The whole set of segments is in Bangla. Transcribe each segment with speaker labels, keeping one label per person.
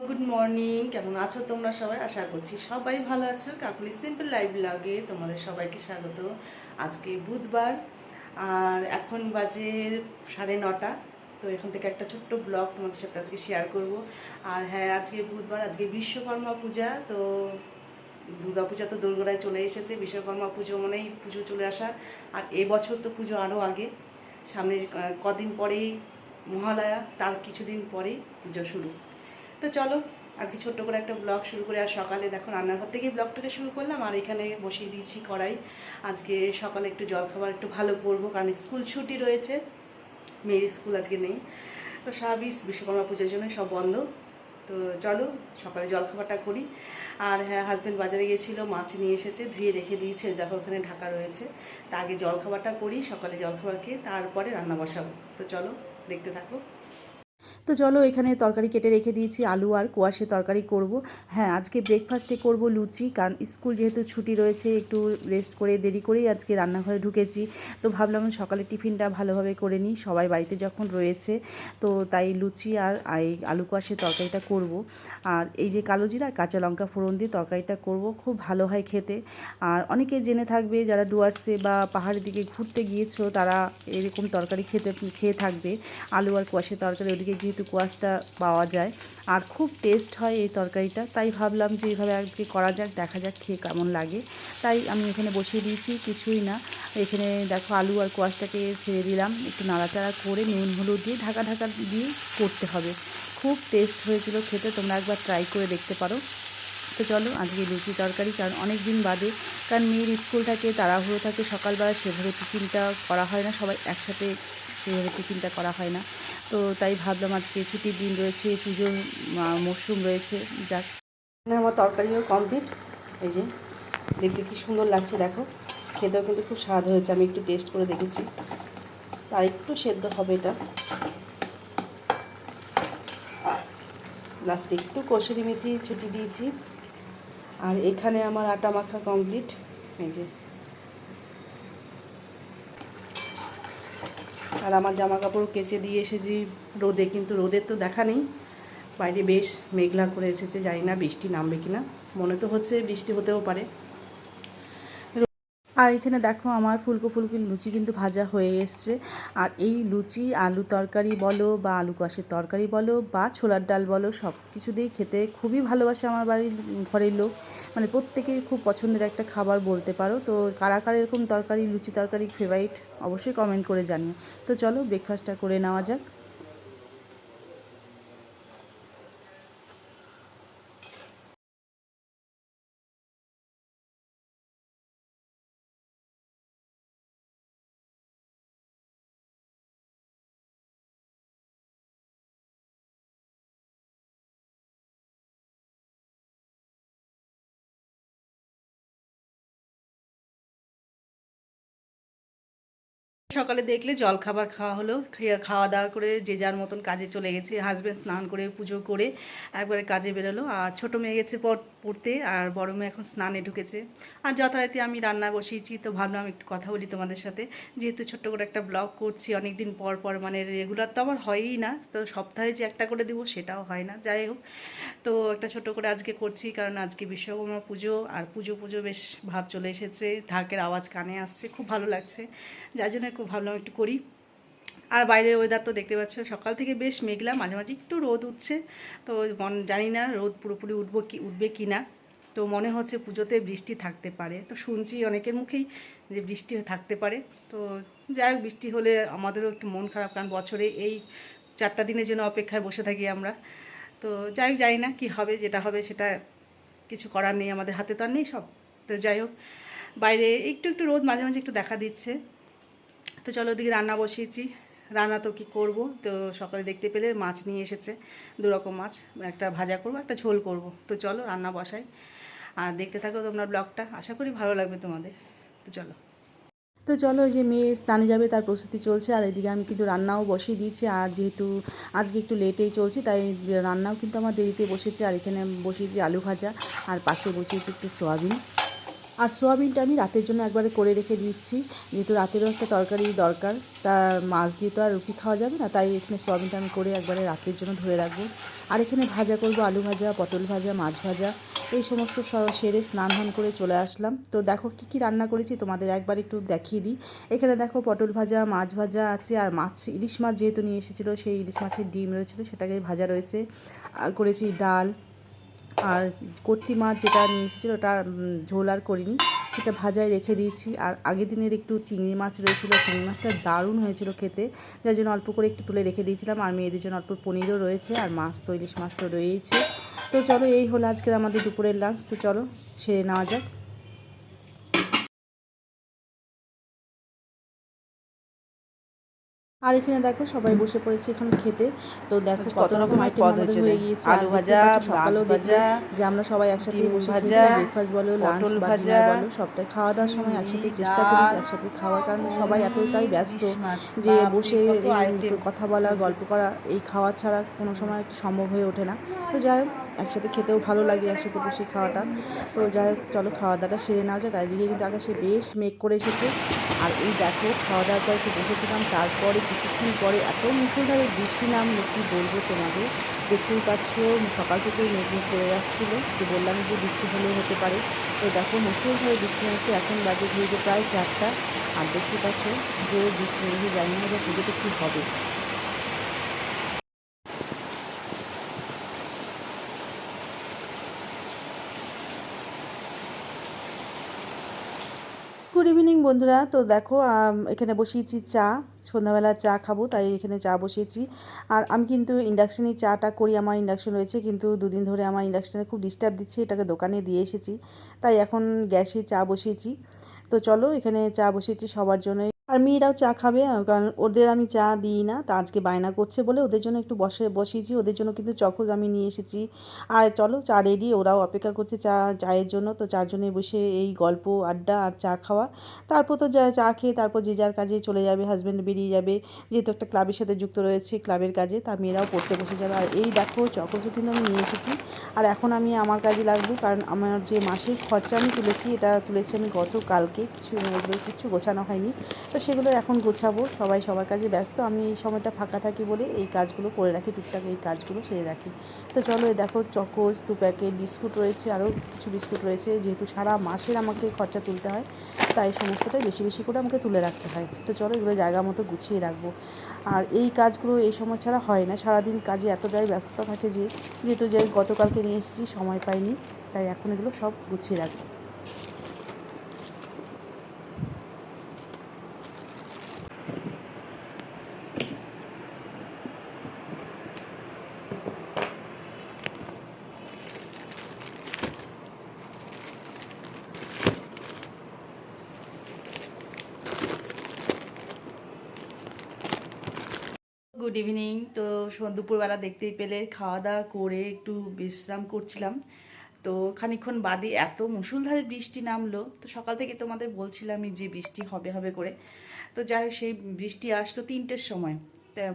Speaker 1: গুড মর্নিং, কেমন আছো তোমরা সবাই? আশা করছি সবাই ভালো আছো। কাকুলি সিম্পল লাইফ ব্লগে তোমাদের সবাইকে স্বাগত। আজকে বুধবার আর এখন বাজে 9:30। তো এখান থেকে একটা ছোট্ট ব্লগ তোমাদের সাথে আজকে শেয়ার করব। আর হ্যাঁ, আজকে বুধবার, আজকে বিশ্বকর্মা পূজা। তো দুর্গা পূজা তো দোরগোড়ায় চলে এসেছে, বিশ্বকর্মা পুজো মানেই পুজো চলে আসা। আর এবছর তো পুজো আরও আগে, সামনে কদিন পরেই মহালয়া, তার কিছুদিন পরেই পুজো শুরু। তো চলো আজকে ছোট্ট করে একটা ব্লগ শুরু করে। আর সকালে দেখো রান্নাঘর থেকেই ব্লগটাকে শুরু করলাম। আর এখানে বসিয়ে দিয়েছি কড়াই। আজকে সকালে একটু জলখাবার একটু ভালো করবো, কারণ স্কুল ছুটি রয়েছে, মেয়ের স্কুল আজকে নেই। তো স্বাভাবিক বিশ্বকর্মা পুজোর জন্য সব বন্ধ। তো চলো সকালে জলখাবারটা করি। আর হ্যাঁ, হাজব্যান্ড বাজারে গিয়েছিলো, মাছ নিয়ে এসেছে, ধুয়ে রেখে দিয়েছে, দেখো ওখানে ঢাকা রয়েছে। তা আগে জলখাবারটা করি, সকালে জলখাবার খেয়ে তারপরে রান্না বসাবো। তো চলো দেখতে থাকো। তো চলো এখানে তরকারি কেটে রেখে দিয়েছি, আলু আর কোয়াশে তরকারি করব। হ্যাঁ, আজকে ব্রেকফাস্টে করব লুচি, কারণ স্কুল যেহেতু ছুটি রয়েছে, একটু রেস্ট করে দেরি করেই আজকে রান্নাঘরে ঢুকেছি। তো ভাবলাম সকালে টিফিনটা ভালোভাবে করে নিই, সবাই বাড়িতে যখন রয়েছে। তো তাই লুচি আর এই আলু কোয়াশে তরকারিটা করব। আর এই যে কালো জিরা কাঁচা লঙ্কা ফোড়ন দিয়ে তরকারিটা করব, খুব ভালো হয় খেতে। আর অনেকে জেনে থাকবে যারা ডুয়ার্সে বা পাহাড়ের দিকে ঘুরতে গিয়েছো, তারা এরকম তরকারি খেয়ে থাকবে। আলু আর কোয়াশের তরকারি, ওদিকে যেহেতু কোয়াশটা পাওয়া যায় আর খুব টেস্ট হয় এই তরকারিটা, তাই ভাবলাম যে এইভাবে আজকে করা যাক, দেখা যাক খেয়ে কেমন লাগে। তাই আমি এখানে বসিয়ে দিয়েছি, কিছুই না। এখানে দেখো আলু আর কোয়াশটাকে ছেড়ে দিলাম, একটু নাড়াচাড়া করে নুন হলুদ দিয়ে ঢাকা ঢাকা দিয়ে করতে হবে। খুব টেস্ট হয়েছিল খেতে, তোমরা একবার ট্রাই করে দেখতে পারো। তো চলো আজকে লুচি তরকারি, কারণ অনেক দিন বাদে, কারণ মেয়ের স্কুল থাকে, তাড়াহুড়ো থাকে, সকালবেলা সেভাবে টিফিনটা করা হয় না, সবাই একসাথে সেভাবে টিফিনটা করা হয় না। তো তাই ভাবলাম আজকে ছুটির দিন রয়েছে, পুজোর মরশুম রয়েছে, যাক। আমার তরকারিও কমপ্লিট। এই যে দেখতে কি সুন্দর লাগছে, দেখো খেতেও কিন্তু খুব স্বাদ হয়েছে। আমি একটু টেস্ট করে দেখেছি, আর একটু সেদ্ধ হবে এটা। লাস্টে একটু কসুরি মেথি ছুটি দিয়েছি। আর এখানে আমার আটা মাখা কমপ্লিট। এই যে, আর আমার জামা কাপড় কেচে দিয়ে এসেছি রোদে, কিন্তু রোদের তো দেখা নেই, বাইরে বেশ মেঘলা করে এসেছে, জানি না বৃষ্টি নামবে কিনা, মনে তো হচ্ছে বৃষ্টি হতেও পারে। আর এখানে দেখো আমার ফুলকো ফুলকো লুচি কিন্তু ভাজা হয়ে এসছে। আর এই লুচি আলু তরকারি বলো বা আলু কষের তরকারি বলো বা ছোলার ডাল বলো, সব কিছু দিয়েই খেতে খুবই ভালোবাসে আমার বাড়ির ঘরের লোক। মানে প্রত্যেকেই খুব পছন্দের একটা খাবার বলতে পারো। তো কারা কারা এরকম তরকারি, লুচি তরকারি ফেভারিট, অবশ্যই কমেন্ট করে জানিও। তো চলো ব্রেকফাস্টটা করে নেওয়া যাক। সকালে দেখলে জলখাবার খাওয়া হলো, খাওয়া দাওয়া করে যে যার মতন কাজে চলে গেছে। হাজব্যান্ড স্নান করে পুজো করে একবারে কাজে বেরোলো। আর ছোটো মেয়ে গেছে পড়তে, আর বড় মেয়ে এখন স্নানে ঢুকেছে। আর যথারীতি আমি রান্না বসিয়েছি। তো ভাবলাম একটু কথা বলি তোমাদের সাথে, যেহেতু ছোট্ট করে একটা ব্লগ করছি অনেক দিন পর পর, মানে রেগুলার তো আমার হয়ই না, তো সপ্তাহে যে একটা করে দেবো সেটাও হয় না। যাই হোক, তো একটা ছোট করে আজকে করছি, কারণ আজকে বিশ্বকর্মা পুজো। আর পুজো পুজো বেশ ভাব চলে এসেছে, ঢাকের আওয়াজ কানে আসছে, খুব ভালো লাগছে, যার জন্য খুব ভাবলাম একটু করি। আর বাইরের ওয়েদার তো দেখতে পাচ্ছ, সকাল থেকে বেশ মেঘলা, মাঝে মাঝে একটু রোদ উঠছে। তো জানি না রোদ পুরোপুরি উঠবে কি না। তো মনে হচ্ছে পুজোতে বৃষ্টি থাকতে পারে, তো শুনছি অনেকের মুখেই যে বৃষ্টি থাকতে পারে। তো যাই হোক, বৃষ্টি হলে আমাদেরও একটু মন খারাপ, কারণ বছরে এই 4টা দিনের জন্য অপেক্ষায় বসে থাকি আমরা। তো যাই হোক, জানি না কী হবে, যেটা হবে সেটা কিছু করার নেই, আমাদের হাতে তো আর নেই সব। তো যাই হোক, বাইরে একটু একটু রোদ মাঝে মাঝে একটু দেখা দিচ্ছে। তো চলো ওদিকে রান্না বসিয়েছি। রান্না তো কী করব, তো সকালে দেখতে পেলে মাছ নিয়ে এসেছে, 2 রকম মাছ, একটা ভাজা করব, একটা ঝোল করব। তো চলো রান্না বসাই, আর দেখতে থাকো তোমরা ব্লগটা, আশা করি ভালো লাগবে তোমাদের। তো চলো। তো চলো, ওই যে মেয়ে স্নানে যাবে তার প্রস্তুতি চলছে, আর এদিকে আমি কিন্তু রান্নাও বসিয়ে দিয়েছি। আর যেহেতু আজকে একটু লেটেই চলছে, তাই রান্নাও কিন্তু আমার দেরিতে বসেছে। আর এখানে বসিয়েছি আলু ভাজা, আর পাশে বসিয়েছি একটু সয়াবিন।
Speaker 2: আর সোয়াবিনটা আমি রাতের জন্য একবারে করে রেখে দিচ্ছি, যেহেতু রাতেরও একটা তরকারি দরকার, তার মাছ দিয়ে তো আর রুটি খাওয়া যাবে না, তাই এখানে সোয়াবিনটা আমি করে একবারে রাতের জন্য ধরে রাখবো। আর এখানে ভাজা করব, আলু ভাজা, পটল ভাজা, মাছ ভাজা, এই সমস্ত সেরে স্নান ধান করে চলে আসলাম। তো দেখো কী কী রান্না করেছি তোমাদের একবার একটু দেখিয়ে দিই। এখানে দেখো পটল ভাজা, মাছ ভাজা আছে, আর মাছ ইলিশ মাছ যেহেতু নিয়ে এসেছিলো, সেই ইলিশ মাছের ডিম রয়েছিলো, সেটাকে ভাজা রয়েছে। আর করেছি ডাল, আর কর্তি মাছ যেটা নিয়ে এসেছিলো ওটা ঝোল আর করিনি, সেটা ভাজায় রেখে দিয়েছি। আর আগের দিনের একটু চিংড়ি মাছ রয়েছিলো, চিংড়ি মাছটা দারুণ হয়েছিল খেতে, যার জন্য অল্প করে একটু তুলে রেখে দিয়েছিলাম। আর মেয়েদের জন্য অল্প পনিরও রয়েছে, আর মাছ তো ইলিশ মাছ তো রয়েছে। তো চলো, এই হলো আজকের আমাদের দুপুরের লাঞ্চ। তো চলো সেরে নেওয়া যাক। আর এখানে দেখো সবাই বসে পড়েছে এখন খেতে। তো দেখো কত রকম আইটেম আমাদের হয়ে গিয়েছে।
Speaker 1: আলু ভাজা, মাছ
Speaker 2: সকালেও দেখলে
Speaker 1: ভাজা,
Speaker 2: যে আমরা সবাই একসাথেই
Speaker 1: ডিম
Speaker 2: বসে
Speaker 1: ভাজা,
Speaker 2: খেয়েছি, ব্রেকফাস্ট বলো, লাঞ্চ
Speaker 1: পটল
Speaker 2: বা
Speaker 1: ভাজা,
Speaker 2: ডিনার বলো, সবটাই খাওয়া দাওয়ার সময় একসাথে
Speaker 1: চিংড়ি,
Speaker 2: চেষ্টা করি
Speaker 1: ডাল,
Speaker 2: একসাথে খাওয়ার, কারণ সবাই এতটাই
Speaker 1: পনির,
Speaker 2: ব্যস্ত
Speaker 1: ইলিশ মাছ,
Speaker 2: যে
Speaker 1: বাপরে
Speaker 2: বসে
Speaker 1: কত আইটেম
Speaker 2: কথা বলা,
Speaker 1: আজকে।
Speaker 2: গল্প করা, এই খাওয়া ছাড়া কোনো সময় একটু সম্ভব হয়ে ওঠে না। তো যাই হোক, একসাথে খেতেও ভালো লাগে একসাথে বসে খাওয়াটা। তো যাই হোক, চলো খাওয়া দাওয়াটা সেরে নেওয়া যাক। আর এদিকে কিন্তু আকাশে বেশ মেঘ করে এসেছে। আর এই দেখো খাওয়া দাওয়ার পর একটু বসেছিলাম, তারপরে কিছুক্ষণ পরে এত মুষলধারে বৃষ্টি নামলো, কী বলবো তোমাদের। দেখতেই পাচ্ছ সকাল থেকেই মেঘ মেঘ করে আসছিলো, যে বললাম যে বৃষ্টি হলেও হতে পারে। তো দেখো মুষলধারে বৃষ্টি হচ্ছে, এখন বাজে ঘুরে প্রায় 4টা। আর দেখতে পাচ্ছ যে বৃষ্টি নেমে জানি না যে পুজোতে কী হবে। গুড ইভিনিং বন্ধুরা। তো দেখো এখানে বসিয়েছি চা, সন্ধ্যাবেলা চা খাবো তাই এখানে চা বসিয়েছি। আর আমি কিন্তু ইন্ডাকশানেই চাটা করি, আমার ইন্ডাকশান রয়েছে, কিন্তু দুদিন ধরে আমার ইন্ডাকশানে খুব ডিস্টার্ব দিচ্ছে, এটাকে দোকানে দিয়ে এসেছি, তাই এখন গ্যাসে চা বসিয়েছি। তো চলো এখানে চা বসিয়েছি সবার জন্য। আর মেয়েরাও চা খাবে, কারণ ওদের আমি চা দিই না, তা আজকে বায়না করছে বলে ওদের জন্য একটু বসিয়েছি। ওদের জন্য কিন্তু চকোজ আমি নিয়ে এসেছি। আর চলো চা রেডি, ওরাও অপেক্ষা করছে চায়ের জন্য। তো চারজনে বসে এই গল্প আড্ডা আর চা খাওয়া, তারপর তো চা খেয়ে তারপর যে যার কাজে চলে যাবে, হাজব্যান্ড বেরিয়ে যাবে, যেহেতু একটা ক্লাবের সাথে যুক্ত রয়েছে, ক্লাবের কাজে, তার মেয়েরাও পড়তে বসে যাবে। আর এই দেখো চকোজও কিন্তু আমি নিয়ে এসেছি। আর এখন আমি আমার কাজে লাগবো, কারণ আমার যে মাসের খরচা আমি তুলেছি, এটা তুলেছি আমি গতকালকে, কিছু গোছানো হয়নি, তো সেগুলো এখন গোছাবো। সবাই সবার কাজে ব্যস্ত, আমি এই সময়টা ফাঁকা থাকি বলে এই কাজগুলো করে রাখি, টুকটাক এই কাজগুলো সেরে রাখি। তো চলো দেখো চকোজ 2 প্যাকেট বিস্কুট রয়েছে, আরও কিছু বিস্কুট রয়েছে, যেহেতু সারা মাসের আমাকে খরচা তুলতে হয়, তাই সমস্তটাই বেশি বেশি করে আমাকে তুলে রাখতে হয়। তো চলো এগুলো জায়গা মতো গুছিয়ে রাখবো। আর এই কাজগুলো এই সময় ছাড়া হয় না, সারাদিন কাজে এতটাই ব্যস্ততা থাকে যে, যেহেতু যে গতকালকে নিয়ে এসেছি সময় পাইনি, তাই এখন এগুলো সব গুছিয়ে রাখবো।
Speaker 1: Good evening. তো দুপুরবেলা দেখতেই পেলে খাওয়া দাওয়া করে একটু বিশ্রাম করছিলাম। তো খানিকক্ষণ বাদে এত মুষলধারে বৃষ্টি নামলো, তো সকাল থেকে তোমাদের বলছিলামই যে বৃষ্টি হবে হবে করে। তো যাই হোক, সেই বৃষ্টি আসলো 3টের সময়,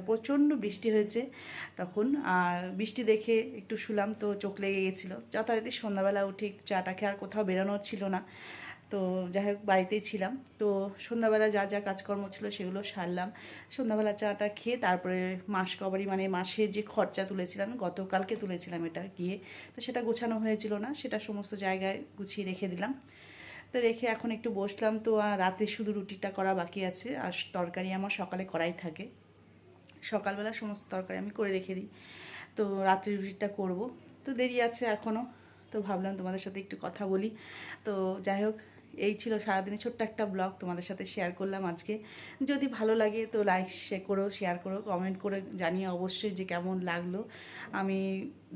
Speaker 1: প্রচণ্ড বৃষ্টি হয়েছে তখন। আর বৃষ্টি দেখে একটু শুলাম, তো চোখ লেগে গেছিলো। যথারীতি সন্ধ্যাবেলা উঠে একটু চাটা খেয়ে আর কোথাও বেরোনোর ছিল না, তো যাই হোক বাড়িতেই ছিলাম। তো সন্ধ্যাবেলা যা যা কাজকর্ম ছিল সেগুলো সারলাম। সন্ধ্যাবেলা চাটা খেয়ে তারপরে মাস কবারি, মানে মাসের যে খরচা তুলেছিলাম, গতকালকে তুলেছিলাম এটা গিয়ে, তো সেটা গোছানো হয়েছিল না, সেটা সমস্ত জায়গায় গুছিয়ে রেখে দিলাম। তো রেখে এখন একটু বসলাম। তো আর রাতে শুধু রুটিটা করা বাকি আছে, আর তরকারি আমার সকালে করাই থাকে, সকালবেলা সমস্ত তরকারি আমি করে রেখে দিই। তো রাত্রি রুটিটা করব, তো দেরি আছে এখনও। তো ভাবলাম তোমাদের সাথে একটু কথা বলি। তো যাই হোক, এই ছিল সারাদিনের ছোট্ট একটা ব্লগ তোমাদের সাথে শেয়ার করলাম আজকে। যদি ভালো লাগে তো লাইক করো, শেয়ার করো, কমেন্ট করে জানিয়ে অবশ্যই যে কেমন লাগলো। আমি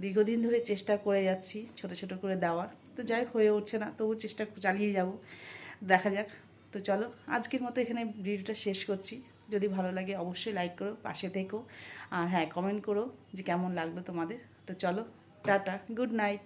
Speaker 1: দীর্ঘদিন ধরে চেষ্টা করে যাচ্ছি ছোট ছোট করে দেওয়ার, তো যাই হোক হয়ে উঠছে না, তবু চেষ্টা চালিয়ে যাব, দেখা যাক। তো চলো আজকের মতো এখানে ভিডিওটা শেষ করছি। যদি ভালো লাগে অবশ্যই লাইক করো, পাশে থেকো, আর হ্যাঁ কমেন্ট করো যে কেমন লাগলো তোমাদের। তো চলো টাটা, গুড নাইট।